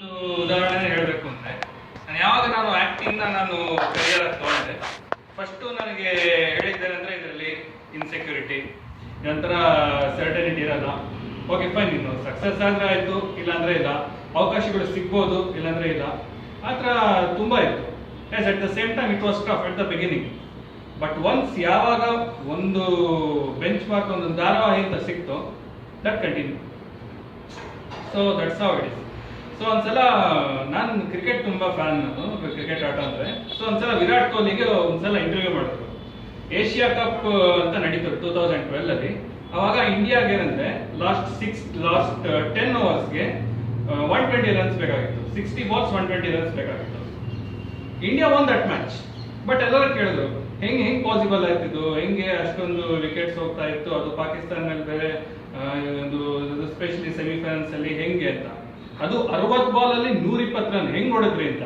ಒಂದು ಉದಾಹರಣೆ ಹೇಳಬೇಕು ಅಂದರೆ ನಾನು ಆ್ಯಕ್ಟಿಂಗ್ನ ಕರಿಯರ್ ತೊಗೊಂಡೆ. ಫಸ್ಟು ನನಗೆ ಹೇಳಿದ್ದೇನೆಂದರೆ ಇದರಲ್ಲಿ ಇನ್ಸೆಕ್ಯೂರಿಟಿ, ನಂತರ ಸರ್ಟನಿಟಿ ಇರಲ್ಲ. ಓಕೆ ಫೈನ್, ನೀನು ಸಕ್ಸಸ್ ಆದರೆ ಆಯಿತು, ಇಲ್ಲಾಂದರೆ ಇಲ್ಲ. ಅವಕಾಶಗಳು ಸಿಗ್ಬೋದು, ಇಲ್ಲಾಂದರೆ ಇಲ್ಲ. ಆ ಥರ ತುಂಬ ಇತ್ತು. Yes, at the same time it was tough at the beginning. But once ಯಾವಾಗ ಒಂದು ಬೆಂಚ್ ಮಾರ್ಕ್, ಒಂದು ಧಾರಾವಾಹಿ ಅಂತ ಸಿಕ್ತು, that continue. So that's how it is. So ಒಂದ್ಸಲ ನಾನು ಕ್ರಿಕೆಟ್ ತುಂಬ ಫ್ಯಾನ್, ನಾನು ಕ್ರಿಕೆಟ್ ಆಟ ಅಂದರೆ. ಸೊ ಒಂದ್ಸಲ ವಿರಾಟ್ ಕೊಹ್ಲಿಗೆ ಒಂದ್ಸಲ ಇಂಟರ್ವ್ಯೂ ಮಾಡಿದ್ರು. ಏಷ್ಯಾ ಕಪ್ ಅಂತ ನಡೀತು 2012 ಅವಾಗ ಇಂಡಿಯಾಗೆ ಏನಂದ್ರೆ ಲಾಸ್ಟ್ 10 ಓವರ್ಸ್ಗೆ 120 ರನ್ಸ್ ಬೇಕಾಗಿತ್ತು. 60 ಬಾಲ್ಸ್ 120 ರನ್ಸ್ ಬೇಕಾಗಿತ್ತು. India one that match. But ಎಲ್ಲರೂ ಕೇಳಿದ್ರು, ಹೆಂಗೆ ಪಾಸಿಬಲ್ ಆಯ್ತಿದ್ದು, ಹೆಂಗೆ ಅಷ್ಟೊಂದು ವಿಕೆಟ್ಸ್ ಹೋಗ್ತಾ ಇತ್ತು, ಅದು ಪಾಕಿಸ್ತಾನ ಮೇಲೆ ಬೇರೆ, ಒಂದು ಸ್ಪೆಷಲಿ ಸೆಮಿಫೈನಲ್ಸ್ ಅಲ್ಲಿ ಹೆಂಗೆ ಅಂತ. ಅದು 60 ಬಾಲ್ ಅಲ್ಲಿ 120 ರನ್ ಹೆಂಗ್ ಹೊಡೆದ್ರಿ ಅಂತ.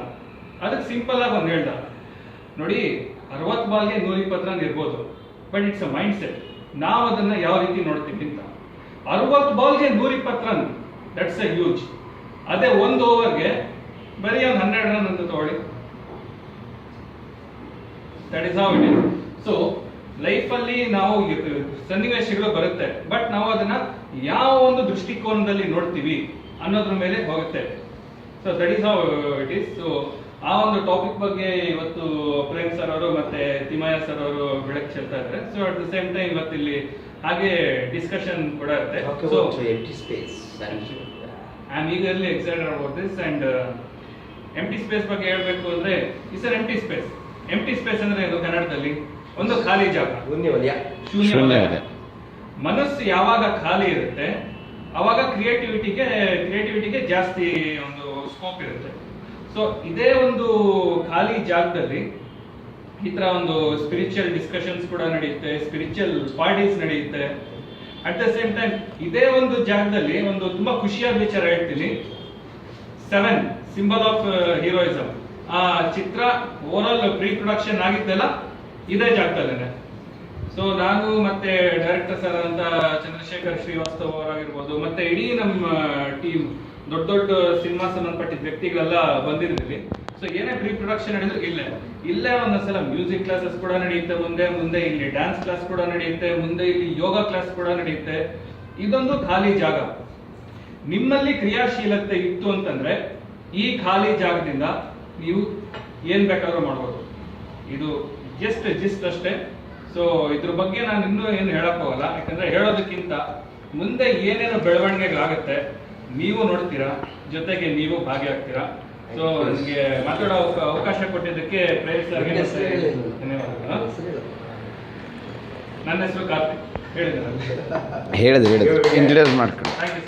ಅದಕ್ಕೆ ಸಿಂಪಲ್ ಆಗಿ ಒಂದು ಹೇಳ್ದ, ನೋಡಿ 60 ಬಾಲ್ಗೆ 120 ರನ್ ಇರ್ಬೋದು, but it's a mind set. ನಾವು ಅದನ್ನ ಯಾವ ರೀತಿ ನೋಡ್ತೀವಿ ಅಂತ. 60 ಬಾಲ್ಗೆ 120 ರನ್, ದಟ್ಸ್ ಅ ಹ್ಯೂಜ್. ಅದೇ ಒಂದು ಓವರ್ಗೆ ಬರೀ ಒಂದು 12 ರನ್ ಅಂತ ತಗೊಳ್ಳಿ. That is how it is. So ಲೈಫಲ್ಲಿ ನಾವು ಸನ್ನಿವೇಶಗಳು ಬರುತ್ತೆ, ಬಟ್ ನಾವು ಅದನ್ನ ಯಾವ ಒಂದು ದೃಷ್ಟಿಕೋನದಲ್ಲಿ ನೋಡ್ತೀವಿ ಅನ್ನೋದ್ರ ಮೇಲೆ ಹೋಗುತ್ತೆ. So that is how it is. So ಆ ಒಂದು ಟಾಪಿಕ್ ಬಗ್ಗೆ ಇವತ್ತು ಪ್ರೇಮ್ ಸರ್ ಅವರು ಮತ್ತೆ ತಿಮ್ಮಯ್ಯ ಸರ್ ಅವರು ಬೆಳಕು ಚೆಲ್ತಾ ಇದ್ದಾರೆ. So at the same time ಇವತ್ತು ಇಲ್ಲಿ ಹಾಗೆ ಡಿಸ್ಕಷನ್ ಕೂಡ ಇರುತ್ತೆ. So I am eagerly excited about this. And empty space ಬಗ್ಗೆ ಹೇಳ್ಬೇಕು ಅಂದ್ರೆ it's an empty space. Empty space ಅಂದ್ರೆ ಇದು ಕನ್ನಡದಲ್ಲಿ ಒಂದು ಖಾಲಿ ಜಾಗ, ಶೂನ್ಯ. ಮನಸ್ಸು ಯಾವಾಗ ಖಾಲಿ ಇರುತ್ತೆ ಅವಾಗ ಕ್ರಿಯೇಟಿವಿಟಿಗೆ ಜಾಸ್ತಿ ಒಂದು ಸ್ಕೋಪ್ ಇರುತ್ತೆ. ಸೊ ಇದೇ ಒಂದು ಖಾಲಿ ಜಾಗದಲ್ಲಿ ಈ ತರ ಒಂದು ಸ್ಪಿರಿಚುವಲ್ ಡಿಸ್ಕಷನ್ಸ್ ಕೂಡ ನಡೆಯುತ್ತೆ, ಸ್ಪಿರಿಚುವಲ್ ಪಾರ್ಟೀಸ್ ನಡೆಯುತ್ತೆ. ಅಟ್ ದ ಸೇಮ್ ಟೈಮ್ ಇದೇ ಒಂದು ಜಾಗದಲ್ಲಿ ಒಂದು ತುಂಬಾ ಖುಷಿಯಾದ ವಿಚಾರ ಹೇಳ್ತೀನಿ. 7 ಸಿಂಬಲ್ ಆಫ್ ಹೀರೋಯಿಸಮ್ ಆ ಚಿತ್ರ ಓವರ್ ಆಲ್ ಪ್ರೀ ಪ್ರೊಡಕ್ಷನ್ ಆಗಿದ್ದೆಲ್ಲ ಇದೇ ಜಾಗದಲ್ಲೇನೆ. ಸೊ ನಾನು ಮತ್ತೆ ಡೈರೆಕ್ಟರ್ ಸರ್ ಅಂತ ಚಂದ್ರಶೇಖರ್ ಶ್ರೀವಾಸ್ತವ್ ಅವರಾಗಿರ್ಬೋದು, ಮತ್ತೆ ಇಡೀ ನಮ್ಮ ಟೀಮ್ ದೊಡ್ಡ ಸಿನಿಮಾ ಸಂಬಂಧಪಟ್ಟಿದ್ದ ವ್ಯಕ್ತಿಗಳೆಲ್ಲ ಬಂದಿರ್ತೀವಿ. ಸೊ ಏನೇ ಪ್ರೀ ಪ್ರೊಡಕ್ಷನ್ ನಡೆದ್ರು ಇಲ್ಲೇ ಒಂದೊಂದ್ಸಲ ಮ್ಯೂಸಿಕ್ ಕ್ಲಾಸಸ್ ಕೂಡ ನಡೆಯುತ್ತೆ, ಮುಂದೆ ಇಲ್ಲಿ ಡ್ಯಾನ್ಸ್ ಕ್ಲಾಸ್ ಕೂಡ ನಡೆಯುತ್ತೆ, ಮುಂದೆ ಇಲ್ಲಿ ಯೋಗ ಕ್ಲಾಸ್ ಕೂಡ ನಡೆಯುತ್ತೆ. ಇದೊಂದು ಖಾಲಿ ಜಾಗ. ನಿಮ್ಮಲ್ಲಿ ಕ್ರಿಯಾಶೀಲತೆ ಇತ್ತು ಅಂತಂದ್ರೆ ಈ ಖಾಲಿ ಜಾಗದಿಂದ ನೀವು ಏನ್ ಬೇಕಾದ್ರೂ ಮಾಡ್ಬೋದು. ಇದು ಜಸ್ಟ್ ಅಷ್ಟೇ. ಸೊ ಇದ್ರ ಬಗ್ಗೆ ನಾನು ಇನ್ನೂ ಏನು ಹೇಳಕ್ ಹೋಗಲ್ಲ, ಯಾಕಂದ್ರೆ ಹೇಳೋದಕ್ಕಿಂತ ಮುಂದೆ ಏನೇನು ಬೆಳವಣಿಗೆಗಳಾಗುತ್ತೆ ನೀವು ನೋಡ್ತೀರಾ, ಜೊತೆಗೆ ನೀವು ಭಾಗಿಯಾಗ್ತೀರಾ. ಸೊ ನನಗೆ ಮಾತಾಡೋ ಅವಕಾಶ ಕೊಟ್ಟಿದ್ದಕ್ಕೆ ಪ್ರೇಮ್ ಸರ್ಗೆ ಧನ್ಯವಾದಗಳು. ನನ್ನ ಹೆಸರು ಕಾರ್ತಿಕ್, ಹೇಳಿದ್ರೆ ಇಂಟ್ರೊಡ್ಯೂಸ್ ಮಾಡ್ಕೊಂಡು. Thank you.